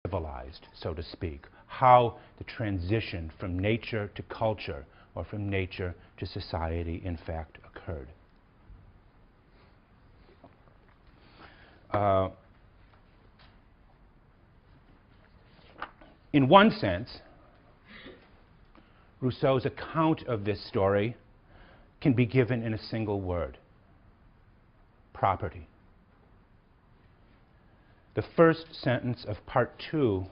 civilized, so to speak, how the transition from nature to culture or from nature to society in fact occurred. In one sense, Rousseau's account of this story can be given in a single word: property. The first sentence of part 2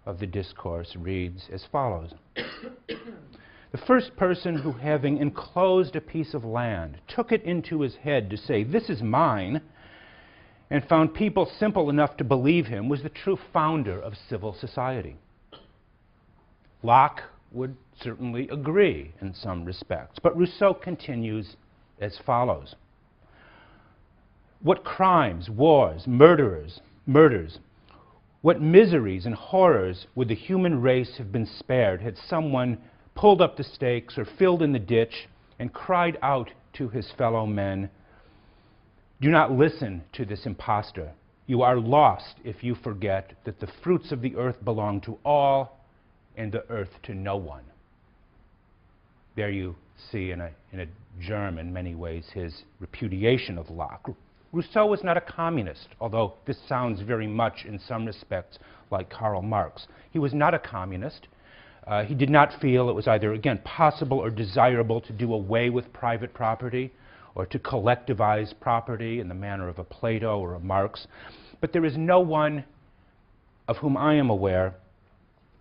of the discourse reads as follows. The first person who, having enclosed a piece of land, took it into his head to say, "This is mine," and found people simple enough to believe him, was the true founder of civil society. Locke would certainly agree in some respects, but Rousseau continues as follows. What crimes, wars, murders, what miseries and horrors would the human race have been spared had someone pulled up the stakes or filled in the ditch and cried out to his fellow men, "Do not listen to this impostor. You are lost if you forget that the fruits of the earth belong to all and the earth to no one." There you see in a germ, in many ways, his repudiation of Locke. Rousseau was not a communist, although this sounds very much, in some respects, like Karl Marx. He was not a communist. He did not feel it was either, again, possible or desirable to do away with private property or to collectivize property in the manner of a Plato or a Marx. But there is no one of whom I am aware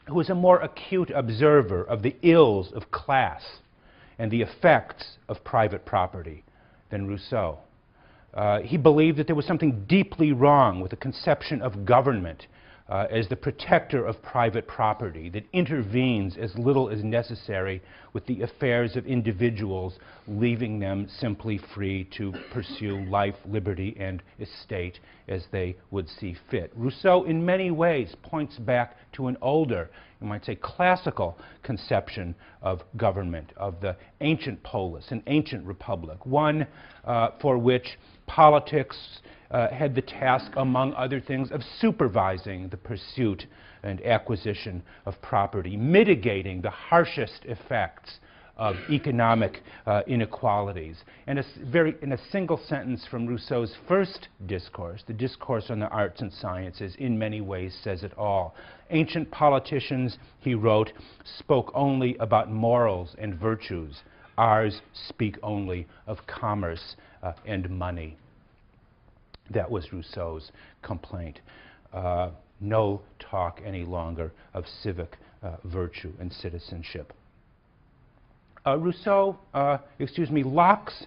who is a more acute observer of the ills of class and the effects of private property than Rousseau. He believed that there was something deeply wrong with the conception of government as the protector of private property that intervenes as little as necessary with the affairs of individuals, leaving them simply free to pursue life, liberty, and estate as they would see fit. Rousseau, in many ways, points back to an older, you might say, classical conception of government, of the ancient polis, an ancient republic, one for which politics had the task, among other things, of supervising the pursuit and acquisition of property, mitigating the harshest effects of economic inequalities. And in a single sentence from Rousseau's first discourse, the discourse on the arts and sciences, in many ways says it all. Ancient politicians, he wrote, spoke only about morals and virtues. Ours speak only of commerce and money. That was Rousseau's complaint. No talk any longer of civic virtue and citizenship. Locke's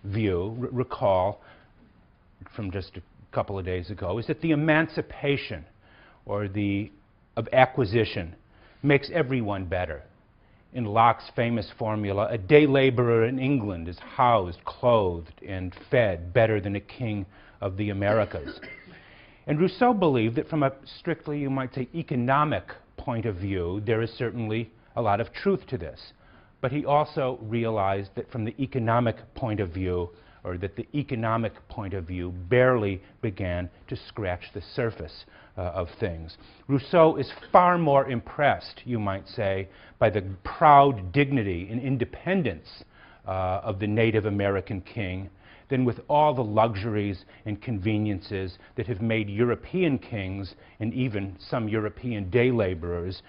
view, recall from just a couple of days ago, is that the emancipation of acquisition makes everyone better. In Locke's famous formula, a day laborer in England is housed, clothed, and fed better than a king of the Americas. And Rousseau believed that from a strictly, you might say, economic point of view, there is certainly a lot of truth to this. But he also realized that from the economic point of view, or that the economic point of view barely began to scratch the surface of things. Rousseau is far more impressed, you might say, by the proud dignity and independence of the native American king than with all the luxuries and conveniences that have made European kings and even some European day laborers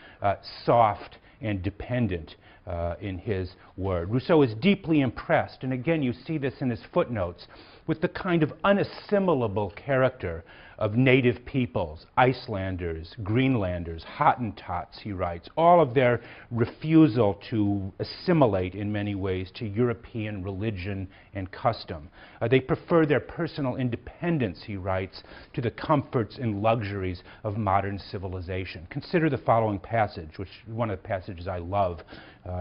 soft and dependent in his word. Rousseau is deeply impressed, and again you see this in his footnotes, with the kind of unassimilable character of native peoples, Icelanders, Greenlanders, Hottentots, he writes, all of their refusal to assimilate in many ways to European religion and custom. They prefer their personal independence, he writes, to the comforts and luxuries of modern civilization. Consider the following passage, which is one of the passages I love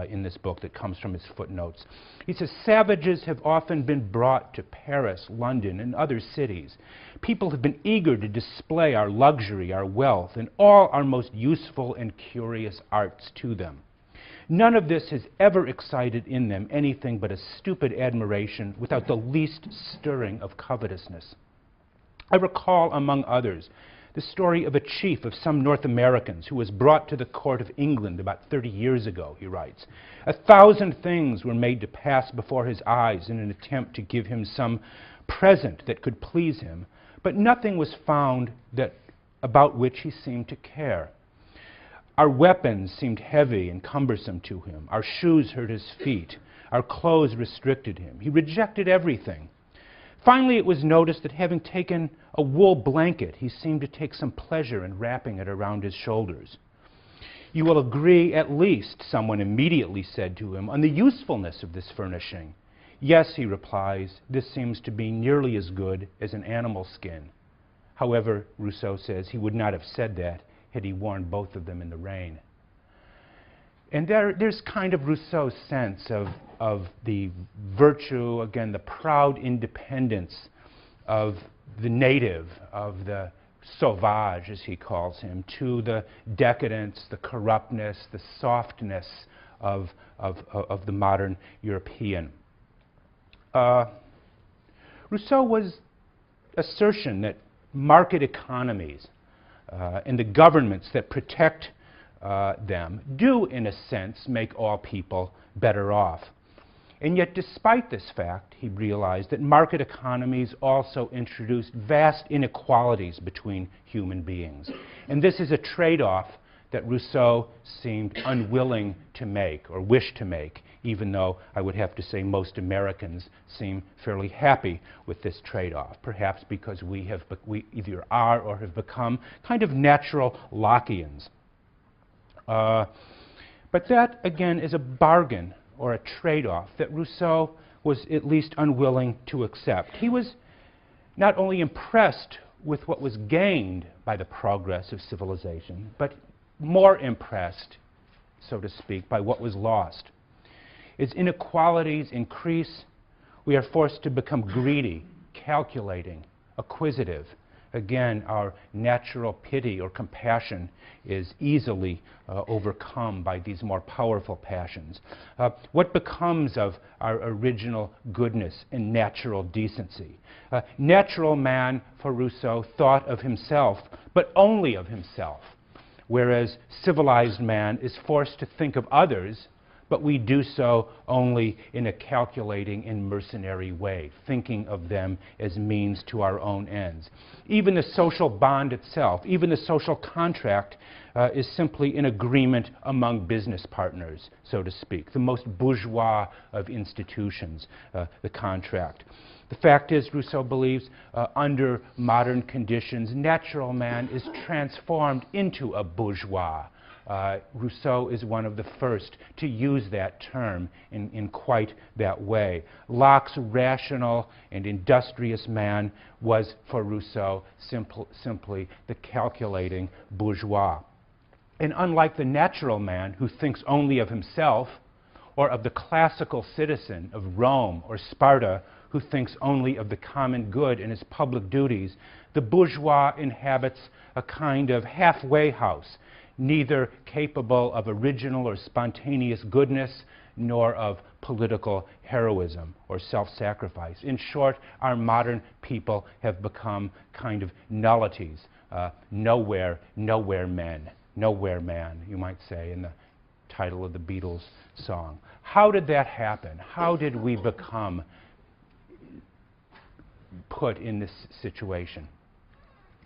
in this book that comes from his footnotes. He says, "Savages have often been brought to Paris, London, and other cities. People have been eager to display our luxury, our wealth, and all our most useful and curious arts to them. None of this has ever excited in them anything but a stupid admiration without the least stirring of covetousness. I recall, among others, the story of a chief of some North Americans who was brought to the court of England about 30 years ago, he writes. 1,000 things were made to pass before his eyes in an attempt to give him some present that could please him, but nothing was found about which he seemed to care. Our weapons seemed heavy and cumbersome to him. Our shoes hurt his feet. Our clothes restricted him. He rejected everything. Finally, it was noticed that having taken a wool blanket, he seemed to take some pleasure in wrapping it around his shoulders. You will agree, at least, someone immediately said to him, on the usefulness of this furnishing. Yes, he replies, this seems to be nearly as good as an animal skin. However, Rousseau says he would not have said that had he worn both of them in the rain. And there's kind of Rousseau's sense of the virtue, again, the proud independence of the native, of the sauvage, as he calls him, to the decadence, the corruptness, the softness of the modern European. Rousseau's assertion that market economies and the governments that protect them do, in a sense, make all people better off. And yet, despite this fact, he realized that market economies also introduced vast inequalities between human beings. And this is a trade-off that Rousseau seemed unwilling to make, or wished to make, even though I would have to say most Americans seem fairly happy with this trade-off, perhaps because we either are or have become kind of natural Lockeans. But that, again, is a bargain or a trade-off that Rousseau was at least unwilling to accept. He was not only impressed with what was gained by the progress of civilization, but more impressed, so to speak, by what was lost. As inequalities increase, we are forced to become greedy, calculating, acquisitive. Again, our natural pity or compassion is easily overcome by these more powerful passions. What becomes of our original goodness and natural decency? Natural man, for Rousseau, thought of himself, but only of himself, whereas civilized man is forced to think of others, but we do so only in a calculating and mercenary way, thinking of them as means to our own ends. Even the social bond itself, even the social contract, is simply an agreement among business partners, so to speak, the most bourgeois of institutions, the contract. The fact is, Rousseau believes, under modern conditions, natural man is transformed into a bourgeois. Rousseau is one of the first to use that term in quite that way. Locke's rational and industrious man was, for Rousseau, simply the calculating bourgeois. And unlike the natural man who thinks only of himself, or of the classical citizen of Rome or Sparta who thinks only of the common good and his public duties, the bourgeois inhabits a kind of halfway house, neither capable of original or spontaneous goodness, nor of political heroism or self-sacrifice. In short, our modern people have become kind of nullities, nowhere men, nowhere man, you might say, in the title of the Beatles song. How did that happen? How did we become put in this situation?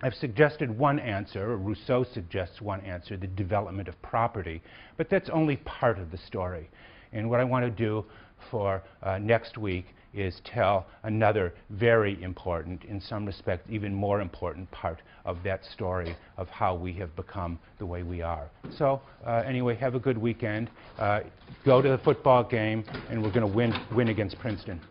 I've suggested one answer, or Rousseau suggests one answer, the development of property, but that's only part of the story. And what I want to do for next week is tell another very important, in some respects even more important part of that story of how we have become the way we are. So anyway, have a good weekend. Go to the football game, and we're going to win against Princeton.